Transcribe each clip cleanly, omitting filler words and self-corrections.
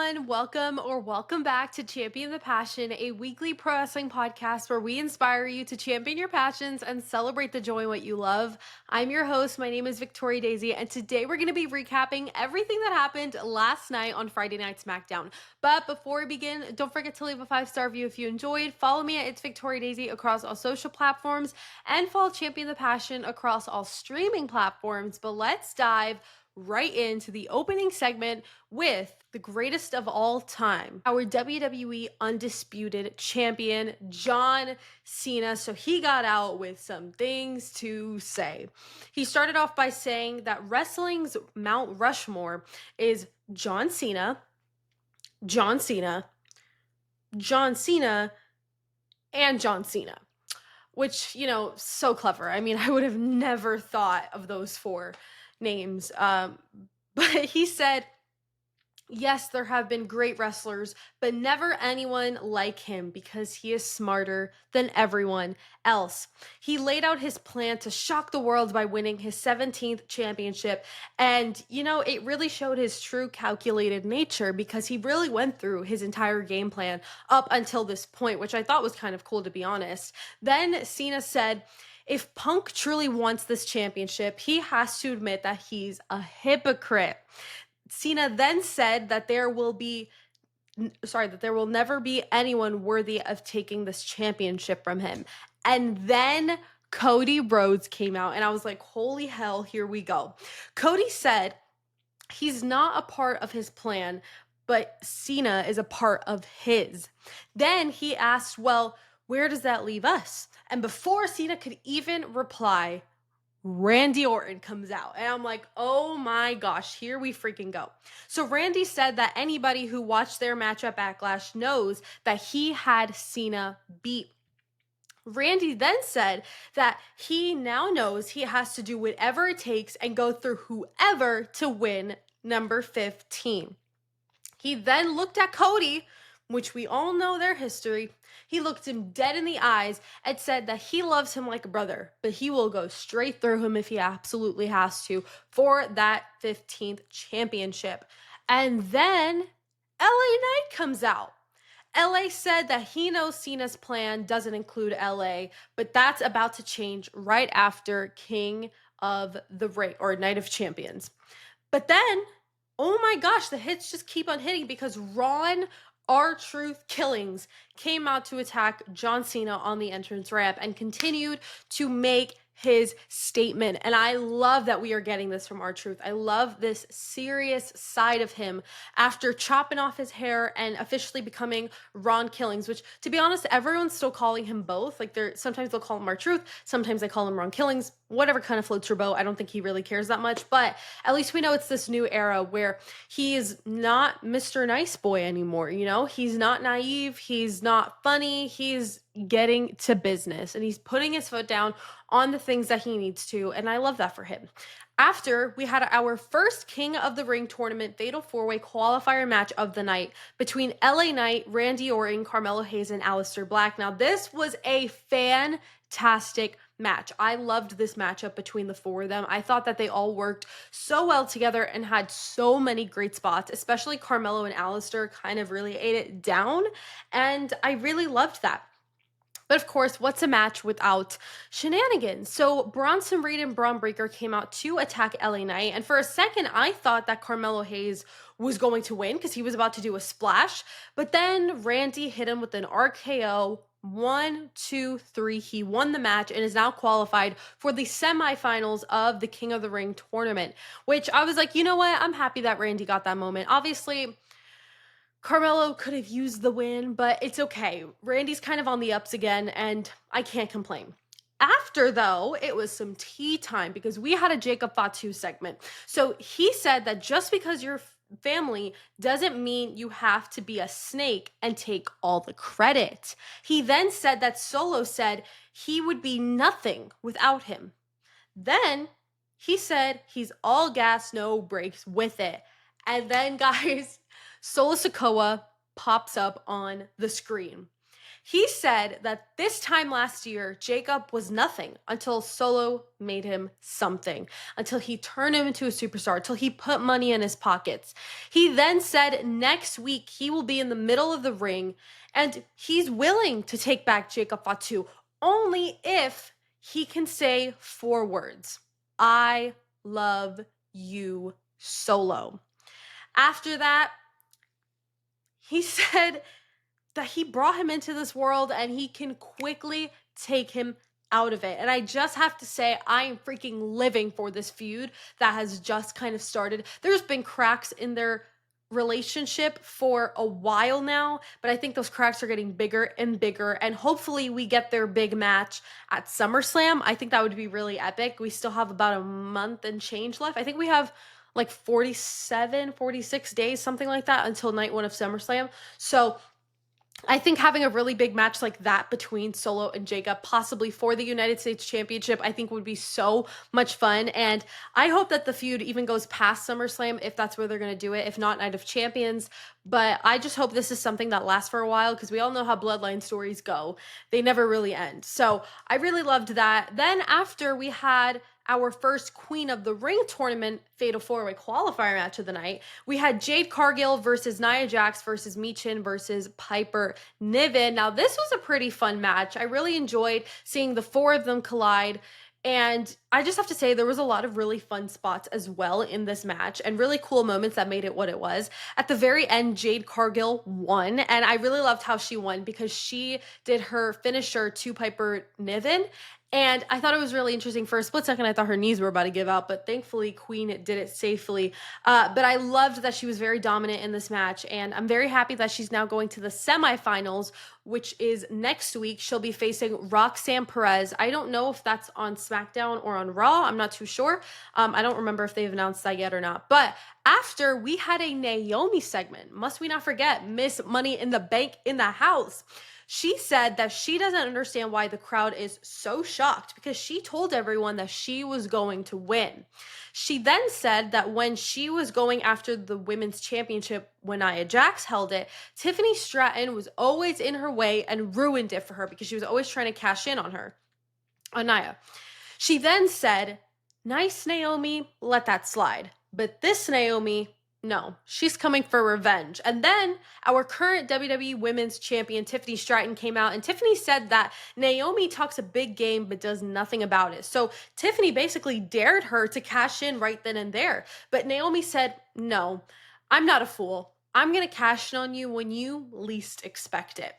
everyone. Welcome back to Champion the Passion, a weekly pro wrestling podcast where we inspire you to champion your passions and celebrate the joy in what you love. I'm your host. My name is Victoria Daisy, and today we're going to be recapping everything that happened last night on Friday Night Smackdown. But before we begin, don't forget to leave a 5-star review if you enjoyed. Follow me at It's Victoria Daisy across all social platforms, and follow Champion the Passion across all streaming platforms. But let's dive right into the opening segment with the greatest of all time, our WWE Undisputed Champion, John Cena. So he got out with some things to say. He started off by saying that wrestling's Mount Rushmore is John Cena, John Cena, John Cena, and John Cena. Which, so clever. I mean, I would have never thought of those four names. But he said, yes, there have been great wrestlers, but never anyone like him because he is smarter than everyone else. He laid out his plan to shock the world by winning his 17th championship. And, it really showed his true calculated nature because he really went through his entire game plan up until this point, which I thought was kind of cool, to be honest. Then Cena said, if Punk truly wants this championship, he has to admit that he's a hypocrite. Cena then said that there will never be anyone worthy of taking this championship from him. And then Cody Rhodes came out, and I was like, holy hell, here we go. Cody said he's not a part of his plan, but Cena is a part of his. Then he asked, well, where does that leave us? And before Cena could even reply, Randy Orton comes out, and I'm like, oh my gosh, here we freaking go. So Randy said that anybody who watched their match at Backlash knows that he had Cena beat. Randy then said that he now knows he has to do whatever it takes and go through whoever to win number 15. He then looked at Cody, which we all know their history. He looked him dead in the eyes and said that he loves him like a brother, but he will go straight through him if he absolutely has to for that 15th championship. And then LA Knight comes out. LA said that he knows Cena's plan doesn't include LA, but that's about to change right after King of the Ring or Night of Champions. But then, oh my gosh, the hits just keep on hitting because Ron R-Truth Killings came out to attack John Cena on the entrance ramp and continued to make his statement. And I love that we are getting this from R-Truth. I love this serious side of him after chopping off his hair and officially becoming Ron Killings, which, to be honest, everyone's still calling him both. Like, sometimes they'll call him R-Truth, sometimes they call him Ron Killings, whatever kind of floats your boat. I don't think he really cares that much, but at least we know it's this new era where he is not Mr. Nice Boy anymore. He's not naive, he's not funny, he's getting to business, and he's putting his foot down on the things that he needs to, and I love that for him. After, we had our first King of the Ring tournament Fatal 4-Way qualifier match of the night between LA Knight, Randy Orton, Carmelo Hayes, and Aleister Black. Now, this was a fantastic match. I loved this matchup between the four of them. I thought that they all worked so well together and had so many great spots, especially Carmelo and Aleister kind of really ate it down, and I really loved that. But of course, what's a match without shenanigans? So Bronson Reed and Braun Breaker came out to attack LA Knight. And for a second, I thought that Carmelo Hayes was going to win because he was about to do a splash. But then Randy hit him with an RKO. 1, 2, 3. He won the match and is now qualified for the semifinals of the King of the Ring tournament, which I was like, you know what? I'm happy that Randy got that moment. Obviously, Carmelo could have used the win, but it's okay. Randy's kind of on the ups again, and I can't complain. After, though, it was some tea time because we had a Jacob Fatu segment. So he said that just because you're family doesn't mean you have to be a snake and take all the credit. He then said that Solo said he would be nothing without him. Then he said he's all gas, no brakes with it. And then, guys, Solo Sikoa pops up on the screen. He said that this time last year, Jacob was nothing until Solo made him something, until he turned him into a superstar, until he put money in his pockets. He then said next week he will be in the middle of the ring and he's willing to take back Jacob Fatu only if he can say 4 words: I love you, Solo. After that, he said that he brought him into this world and he can quickly take him out of it. And I just have to say, I am freaking living for this feud that has just kind of started. There's been cracks in their relationship for a while now, but I think those cracks are getting bigger and bigger. And hopefully we get their big match at SummerSlam. I think that would be really epic. We still have about a month and change left. I think we have like 47, 46 days, something like that, until night 1 of SummerSlam. So I think having a really big match like that between Solo and Jacob, possibly for the United States Championship, I think would be so much fun. And I hope that the feud even goes past SummerSlam if that's where they're going to do it, if not Night of Champions. But I just hope this is something that lasts for a while because we all know how Bloodline stories go. They never really end. So I really loved that. Then after we had our first Queen of the Ring tournament Fatal 4-Way qualifier match of the night, we had Jade Cargill versus Nia Jax versus Michin versus Piper Niven. Now, this was a pretty fun match. I really enjoyed seeing the 4 of them collide. And I just have to say, there was a lot of really fun spots as well in this match and really cool moments that made it what it was. At the very end, Jade Cargill won. And I really loved how she won because she did her finisher to Piper Niven. And I thought it was really interesting. For a split second, I thought her knees were about to give out, but thankfully Queen did it safely. But I loved that she was very dominant in this match, and I'm very happy that she's now going to the semifinals, which is next week. She'll be facing Roxanne Perez. I don't know if that's on SmackDown or on Raw. I'm not too sure. I don't remember if they've announced that yet or not. But after, we had a Naomi segment. Must we not forget Miss Money in the Bank in the house. She said that she doesn't understand why the crowd is so shocked because she told everyone that she was going to win. She then said that when she was going after the women's championship when Nia Jax held it, Tiffany Stratton was always in her way and ruined it for her because she was always trying to cash in on her, on Nia. She then said, nice Naomi, let that slide. But this Naomi, no, she's coming for revenge. And then our current WWE Women's Champion, Tiffany Stratton, came out, and Tiffany said that Naomi talks a big game but does nothing about it. So Tiffany basically dared her to cash in right then and there. But Naomi said, no, I'm not a fool. I'm going to cash in on you when you least expect it.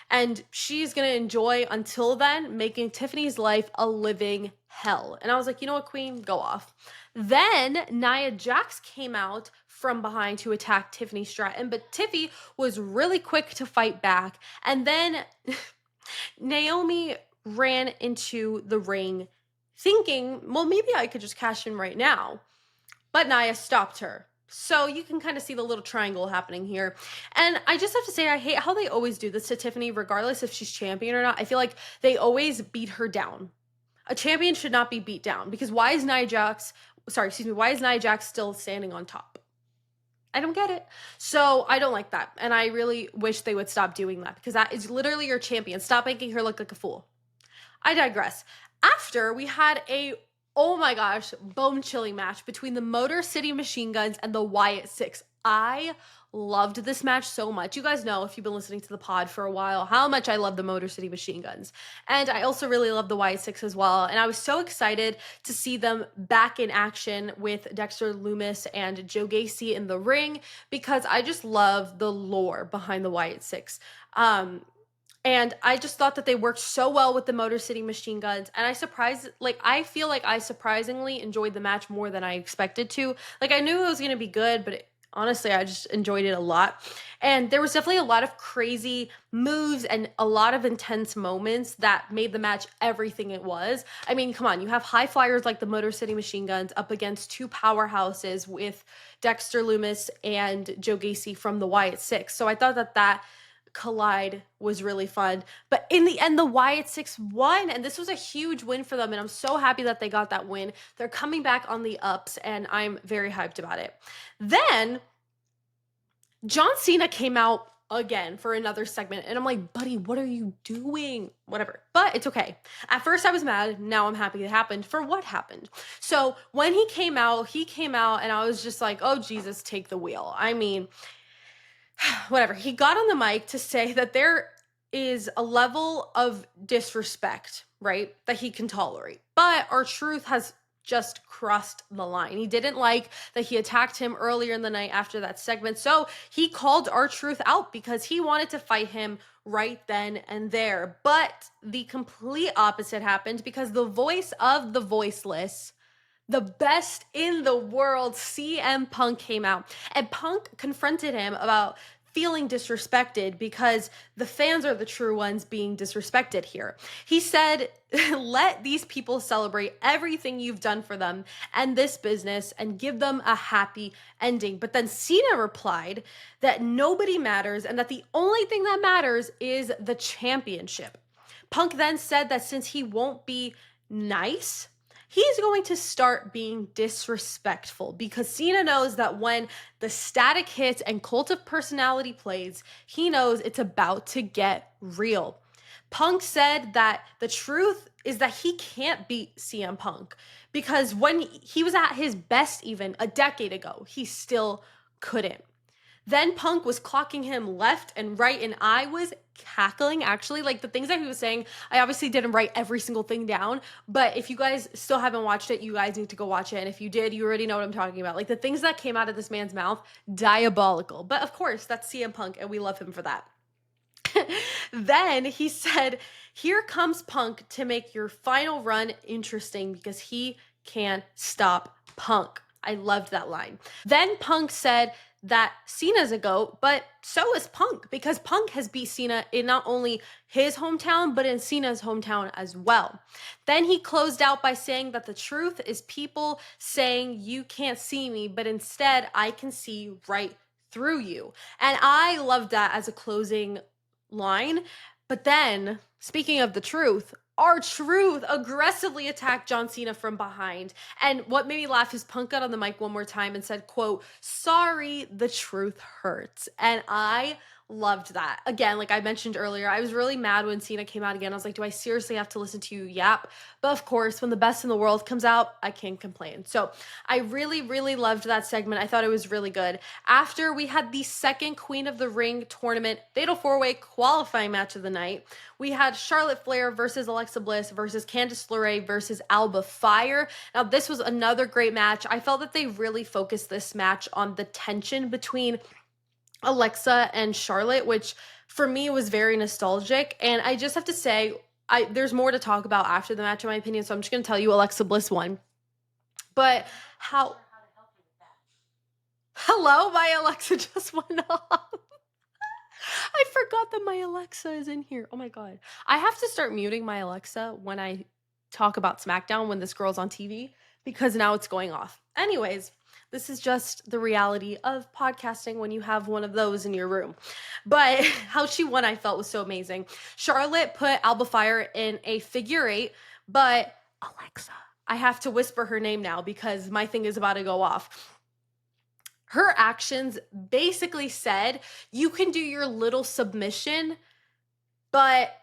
And she's going to enjoy until then making Tiffany's life a living hell. And I was like, you know what, Queen, go off. Then Nia Jax came out from behind to attack Tiffany Stratton, but Tiffy was really quick to fight back. And then Naomi ran into the ring thinking, well, maybe I could just cash in right now. But Nia stopped her. So you can kind of see the little triangle happening here. And I just have to say, I hate how they always do this to Tiffany, regardless if she's champion or not. I feel like they always beat her down. A champion should not be beat down because why is Nia Jax still standing on top? I don't get it. So I don't like that. And I really wish they would stop doing that because that is literally your champion. Stop making her look like a fool. I digress. After, we had a, oh my gosh, bone-chilling match between the Motor City Machine Guns and the Wyatt Six. I loved this match so much. You guys know, if you've been listening to the pod for a while, how much I love the Motor City Machine Guns. And I also really love the Wyatt Six as well. And I was so excited to see them back in action with Dexter Lumis and Joe Gacy in the ring because I just love the lore behind the Wyatt Six. And I just thought that they worked so well with the Motor City Machine Guns. And I feel like I surprisingly enjoyed the match more than I expected to. Like, I knew it was going to be good, but honestly, I just enjoyed it a lot. And there was definitely a lot of crazy moves and a lot of intense moments that made the match everything it was. I mean, come on, you have high flyers like the Motor City Machine Guns up against two powerhouses with Dexter Lumis and Joe Gacy from the Wyatt Six. So I thought that collide was really fun. But in the end, the Wyatt Six won, and this was a huge win for them, and I'm so happy that they got that win. They're coming back on the ups, and I'm very hyped about it. Then John Cena came out again for another segment. And I'm like, buddy, what are you doing? Whatever. But it's okay. At first I was mad. Now I'm happy it happened for what happened. So when he came out and I was just like, oh, Jesus, take the wheel. I mean, whatever. He got on the mic to say that there is a level of disrespect, right, that he can tolerate. But R-Truth has just crossed the line. He didn't like that he attacked him earlier in the night after that segment. So he called R-Truth out because he wanted to fight him right then and there. But the complete opposite happened because the voice of the voiceless, the best in the world, CM Punk, came out, and Punk confronted him about feeling disrespected because the fans are the true ones being disrespected here. He said, let these people celebrate everything you've done for them and this business and give them a happy ending. But then Cena replied that nobody matters and that the only thing that matters is the championship. Punk then said that since he won't be nice, he's going to start being disrespectful because Cena knows that when the static hits and Cult of Personality plays, he knows it's about to get real. Punk said that the truth is that he can't beat CM Punk because when he was at his best even a decade ago, he still couldn't. Then Punk was clocking him left and right, and I was cackling. Actually, like the things that he was saying, I obviously didn't write every single thing down, but if you guys still haven't watched it, you guys need to go watch it. And if you did, you already know what I'm talking about. Like the things that came out of this man's mouth, diabolical. But of course, that's CM Punk, and we love him for that. Then he said, here comes Punk to make your final run interesting because he can't stop Punk. I loved that line. Then Punk said that Cena's a GOAT, but so is Punk because Punk has beat Cena in not only his hometown, but in Cena's hometown as well. Then he closed out by saying that the truth is people saying you can't see me, but instead I can see right through you. And I loved that as a closing line. But then, speaking of the truth, R-Truth aggressively attacked John Cena from behind. And what made me laugh is Punk got on the mic one more time and said, quote, sorry, the truth hurts. And I loved that. Again, like I mentioned earlier, I was really mad when Cena came out again. I was like, do I seriously have to listen to you yap? But of course, when the best in the world comes out, I can't complain. So I really, really loved that segment. I thought it was really good. After we had the second Queen of the Ring tournament Fatal 4-Way qualifying match of the night, we had Charlotte Flair versus Alexa Bliss versus Candice LeRae versus Alba Fire. Now, this was another great match. I felt that they really focused this match on the tension between Alexa and Charlotte, which for me was very nostalgic. And I just have to say, there's more to talk about after the match, in my opinion. So I'm just going to tell you Alexa Bliss won. But how? Hello, my Alexa just went off. I forgot that my Alexa is in here. Oh my God. I have to start muting my Alexa when I talk about SmackDown when this girl's on TV because now it's going off. Anyways, this is just the reality of podcasting when you have one of those in your room. But how she won, I felt was so amazing. Charlotte put Alba Fire in a figure eight, but Alexa, I have to whisper her name now because my thing is about to go off. Her actions basically said, you can do your little submission, but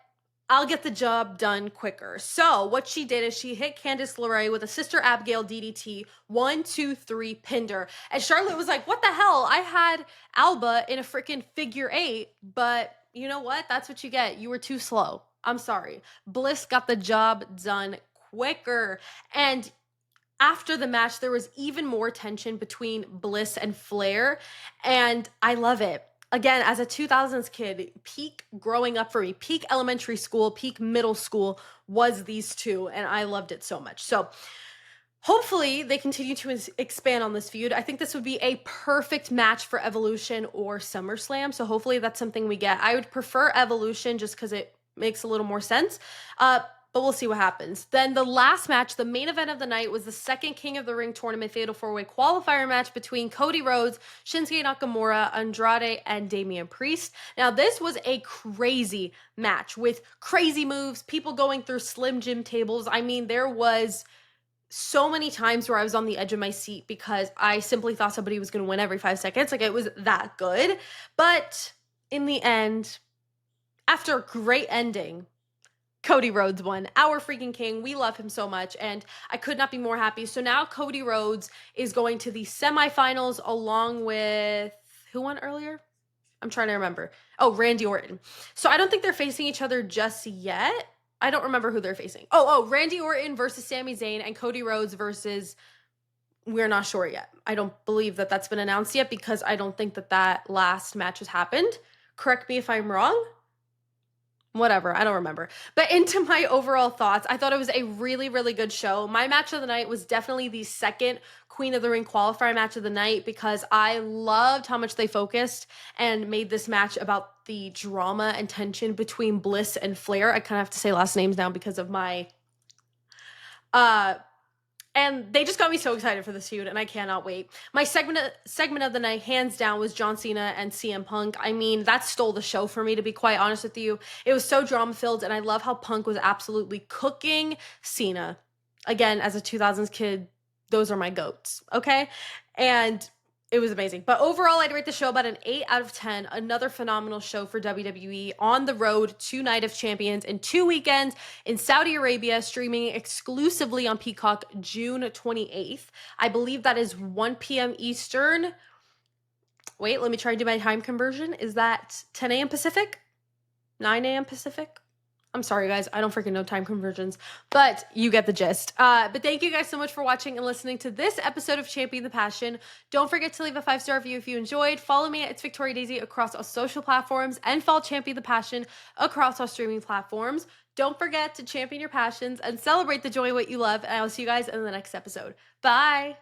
I'll get the job done quicker. So what she did is she hit Candice LeRae with a Sister Abigail DDT, 1, 2, 3, pinned her. And Charlotte was like, what the hell? I had Alba in a freaking figure eight, but you know what? That's what you get. You were too slow. I'm sorry. Bliss got the job done quicker. And after the match, there was even more tension between Bliss and Flair, and I love it. Again, as a 2000s kid, peak growing up for me, peak elementary school, peak middle school was these two, and I loved it so much. So hopefully they continue to expand on this feud. I think this would be a perfect match for Evolution or SummerSlam, so hopefully that's something we get. I would prefer Evolution just because it makes a little more sense. But we'll see what happens. Then the last match, the main event of the night, was the second King of the Ring tournament Fatal 4-Way qualifier match between Cody Rhodes, Shinsuke Nakamura, Andrade, and Damian Priest. Now, this was a crazy match with crazy moves, people going through Slim Jim tables. I mean, there was so many times where I was on the edge of my seat because I simply thought somebody was going to win every 5 seconds. Like, it was that good. But in the end, after a great ending, Cody Rhodes won. Our freaking king. We love him so much, and I could not be more happy. So now Cody Rhodes is going to the semifinals along with who won earlier? I'm trying to remember. Oh, Randy Orton. So I don't think they're facing each other just yet. I don't remember who they're facing. Randy Orton versus Sami Zayn and Cody Rhodes versus, we're not sure yet. I don't believe that that's been announced yet because I don't think that that last match has happened. Correct me if I'm wrong. Whatever, I don't remember. But into my overall thoughts, I thought it was a really, really good show. My match of the night was definitely the second Queen of the Ring qualifier match of the night because I loved how much they focused and made this match about the drama and tension between Bliss and Flair. I kind of have to say last names now because of my and they just got me so excited for this feud, and I cannot wait. My segment of the night, hands down, was John Cena and CM Punk. I mean, that stole the show for me, to be quite honest with you. It was so drama-filled, and I love how Punk was absolutely cooking Cena. Again, as a 2000s kid, those are my goats, okay? And it was amazing. But overall, I'd rate the show about an 8 out of 10. Another phenomenal show for WWE on the road to Night of Champions in 2 weekends in Saudi Arabia, streaming exclusively on Peacock June 28th. I believe that is 1 p.m. Eastern. Wait, let me try to do my time conversion. Is that 10 a.m. Pacific? 9 a.m. Pacific? I'm sorry, guys. I don't freaking know time conversions, but you get the gist. But thank you guys so much for watching and listening to this episode of Champion the Passion. Don't forget to leave a 5-star review if you enjoyed. Follow me at It's Victoria Daisy across all social platforms and follow Champion the Passion across all streaming platforms. Don't forget to champion your passions and celebrate the joy of what you love. And I will see you guys in the next episode. Bye.